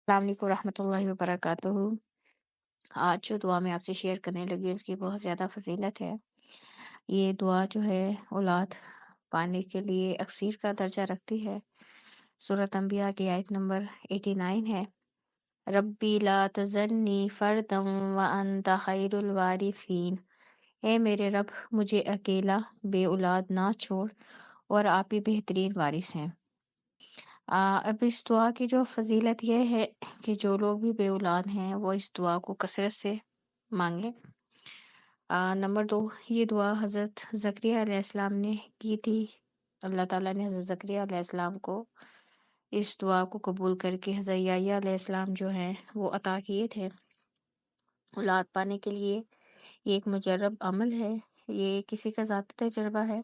السلام علیکم ورحمۃ اللہ وبرکاتہ۔ آج جو دعا میں آپ سے شیئر کرنے لگی ہوں اس کی بہت زیادہ فضیلت ہے۔ یہ دعا جو ہے اولاد پانے کے لیے اکثیر کا درجہ رکھتی ہے۔ سورۃ انبیاء کی آیت نمبر 89 ہے، ربی لا تذرنی فردا وانت خیر الوارثین۔ اے میرے رب مجھے اکیلا بے اولاد نہ چھوڑ اور آپ ہی بہترین وارث ہیں۔ اب اس دعا کی جو فضیلت یہ ہے کہ جو لوگ بھی بے اولاد ہیں وہ اس دعا کو کثرت سے مانگیں۔ نمبر 2، یہ دعا حضرت زکریا علیہ السلام نے کی تھی۔ اللہ تعالیٰ نے حضرت زکریا علیہ السلام کو اس دعا کو قبول کر کے حضرت یحییٰ علیہ السلام جو ہیں وہ عطا کیے تھے۔ اولاد پانے کے لیے یہ ایک مجرب عمل ہے، یہ کسی کا ذاتی تجربہ ہے،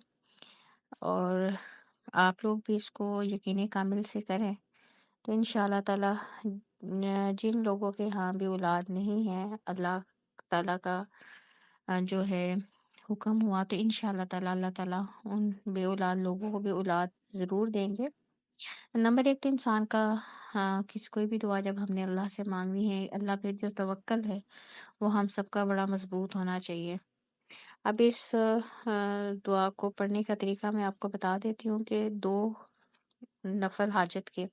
اور آپ لوگ بھی اس کو یقین کامل سے کریں تو انشاءاللہ تعالی جن لوگوں کے ہاں بھی اولاد نہیں ہے، اللہ تعالیٰ کا جو ہے حکم ہوا تو انشاءاللہ تعالی اللہ تعالیٰ ان بے اولاد لوگوں کو بھی اولاد ضرور دیں گے۔ نمبر 1 تو انسان کا کسی کوئی بھی دعا جب ہم نے اللہ سے مانگنی ہے، اللہ پہ جو توکل ہے وہ ہم سب کا بڑا مضبوط ہونا چاہیے۔ اب اس دعا کو پڑھنے کا طریقہ میں آپ کو بتا دیتی ہوں کہ 2 نفل حاجت کے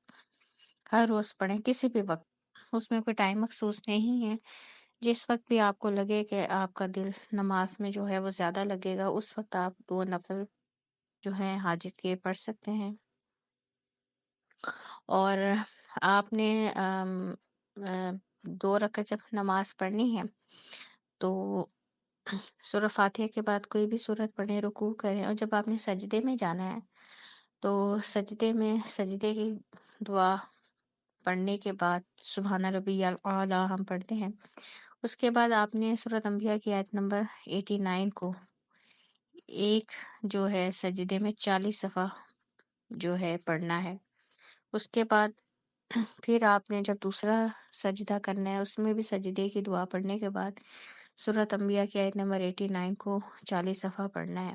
ہر روز پڑھیں، کسی بھی وقت، اس میں کوئی ٹائم مخصوص نہیں ہے۔ جس وقت بھی آپ کو لگے کہ آپ کا دل نماز میں جو ہے وہ زیادہ لگے گا، اس وقت آپ 2 نفل جو ہیں حاجت کے پڑھ سکتے ہیں۔ اور آپ نے 2 رکعت جب نماز پڑھنی ہے تو سورہ فاتحہ کے بعد کوئی بھی سورت پڑھیں، رکوع کریں، اور جب آپ نے سجدے میں جانا ہے تو سجدے میں سجدے کی دعا پڑھنے کے بعد سبحان ربی الاعلیٰ ہم پڑھتے ہیں۔ اس کے بعد آپ نے سورۃ انبیاء کی آیت نمبر 89 کو ایک جو ہے سجدے میں 40 دفعہ جو ہے پڑھنا ہے۔ اس کے بعد پھر آپ نے جب دوسرا سجدہ کرنا ہے اس میں بھی سجدے کی دعا پڑھنے کے بعد سورۃ انبیاء کی آیت نمبر 89 کو 40 دفعہ پڑھنا ہے۔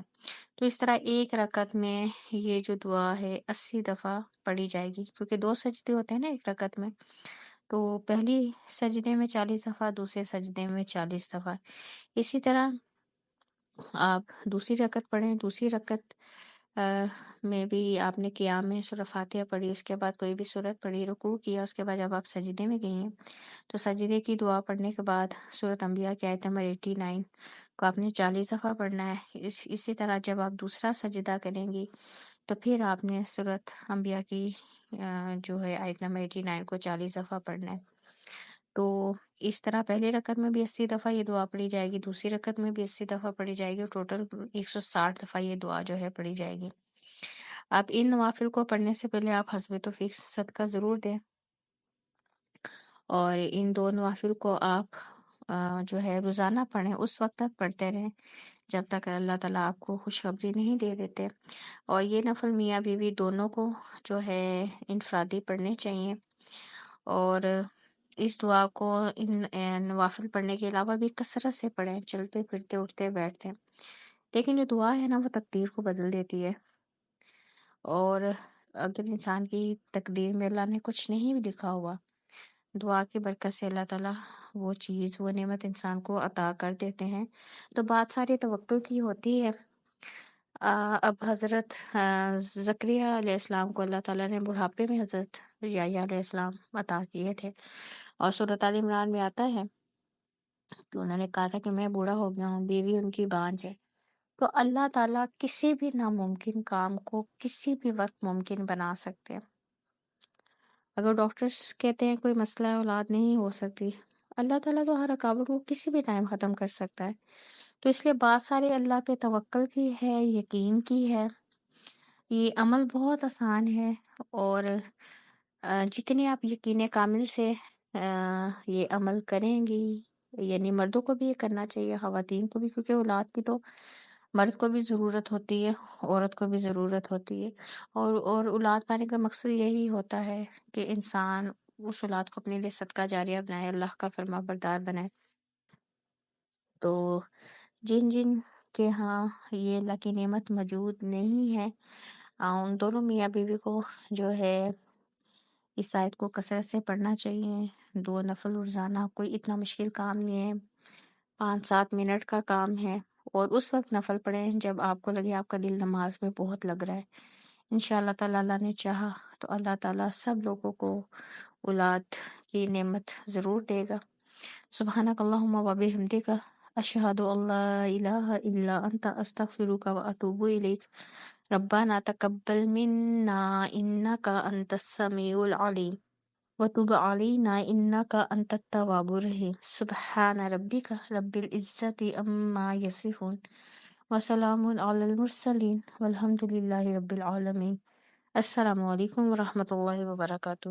تو اس طرح ایک رکعت میں یہ جو دعا ہے 80 دفعہ پڑھی جائے گی، کیونکہ 2 سجدے ہوتے ہیں نا ایک رکعت میں، تو پہلی سجدے میں 40 دفعہ، دوسرے سجدے میں 40 دفعہ۔ اسی طرح آپ دوسری رکعت پڑھیں، دوسری رکعت میں بھی آپ نے قیام میں سورہ فاتحہ پڑھی، اس کے بعد کوئی بھی سورت پڑھی، رکوع کیا، اس کے بعد جب آپ سجدے میں گئی ہیں تو سجدے کی دعا پڑھنے کے بعد سورۃ انبیاء کی آیت نمبر 89 کو آپ نے 40 دفعہ پڑھنا ہے۔ اسی طرح جب آپ دوسرا سجدہ کریں گی تو پھر آپ نے سورۃ انبیاء کی جو ہے آیت نمبر 89 کو 40 دفعہ پڑھنا ہے۔ تو اس طرح پہلی رکعت میں بھی 80 دفعہ یہ دعا پڑھی جائے گی، دوسری رکعت میں بھی 80 دفعہ پڑھی جائے گی، اور ٹوٹل 160 دفعہ یہ دعا جو ہے پڑھی جائے گی۔ اب ان نوافل کو پڑھنے سے پہلے آپ حسب توفیق صدقہ ضرور دیں، اور ان 2 نوافل کو آپ جو ہے روزانہ پڑھیں، اس وقت تک پڑھتے رہیں جب تک اللہ تعالیٰ آپ کو خوشخبری نہیں دے دیتے۔ اور یہ نفل میاں بیوی دونوں کو جو ہے انفرادی پڑھنے چاہیے، اور اس دعا کو ان نوافل پڑھنے کے علاوہ بھی کثرت سے پڑھیں، چلتے پھرتے اٹھتے بیٹھتے۔ لیکن جو دعا ہے نا وہ تقدیر کو بدل دیتی ہے، اور اگر انسان کی تقدیر میں اللہ نے کچھ نہیں بھی لکھا ہوا، دعا کی برکت سے اللہ تعالیٰ وہ چیز وہ نعمت انسان کو عطا کر دیتے ہیں۔ تو بات ساری توقع کی ہوتی ہے۔ اب حضرت زکریا علیہ السلام کو اللہ تعالیٰ نے بڑھاپے میں حضرت یحییٰ علیہ السلام عطا کیے تھے، اور سورۃ آل عمران میں آتا ہے کہ انہوں نے کہا تھا کہ میں بوڑھا ہو گیا ہوں، بیوی ان کی بانجھ ہے۔ تو اللہ تعالیٰ کسی بھی ناممکن کام کو کسی بھی وقت ممکن بنا سکتے ہیں۔ اگر ڈاکٹرز کہتے ہیں کوئی مسئلہ ہے، اولاد نہیں ہو سکتی، اللہ تعالیٰ تو ہر رکاوٹ کو کسی بھی ٹائم ختم کر سکتا ہے۔ تو اس لیے بات ساری اللہ پہ توکل کی ہے، یقین کی ہے۔ یہ عمل بہت آسان ہے، اور جتنے آپ یقین کامل سے یہ عمل کریں گی، یعنی مردوں کو بھی یہ کرنا چاہیے، خواتین کو بھی، کیونکہ اولاد کی تو مرد کو بھی ضرورت ہوتی ہے، عورت کو بھی ضرورت ہوتی ہے، اور اولاد پانے کا مقصد یہی ہوتا ہے کہ انسان اس اولاد کو اپنے لیے صدقہ جاریہ بنائے، اللہ کا فرما بردار بنائے۔ تو جن جن کے ہاں یہ اللہ کی نعمت موجود نہیں ہے، ان دونوں میاں بیوی کو جو ہے اس آیت کو کثرت سے پڑھنا چاہیے، 2 نفل روزانہ کوئی اتنا مشکل کام نہیں ہے، 5-7 منٹ کا کام ہے، اور اس وقت نفل پڑھیں جب آپ کو لگے آپ کا دل نماز میں بہت لگ رہا ہے۔ انشاءاللہ تعالی اللہ نے چاہا تو اللہ تعالیٰ سب لوگوں کو اولاد کی نعمت ضرور دے گا۔ سبحانک اللہم و بحمدک، اشہد ان لا الہ الا انت، استغفرک و اتوب الیک۔ ربنا تقبل منا انک انت السمیع العلیم وتب علینا انک انت التواب الرحیم۔ سبحان ربک رب العزت عما یصفون وسلام علی المرسلین والحمد للہ رب العالمین۔ السلام علیکم ورحمۃ اللہ وبرکاتہ۔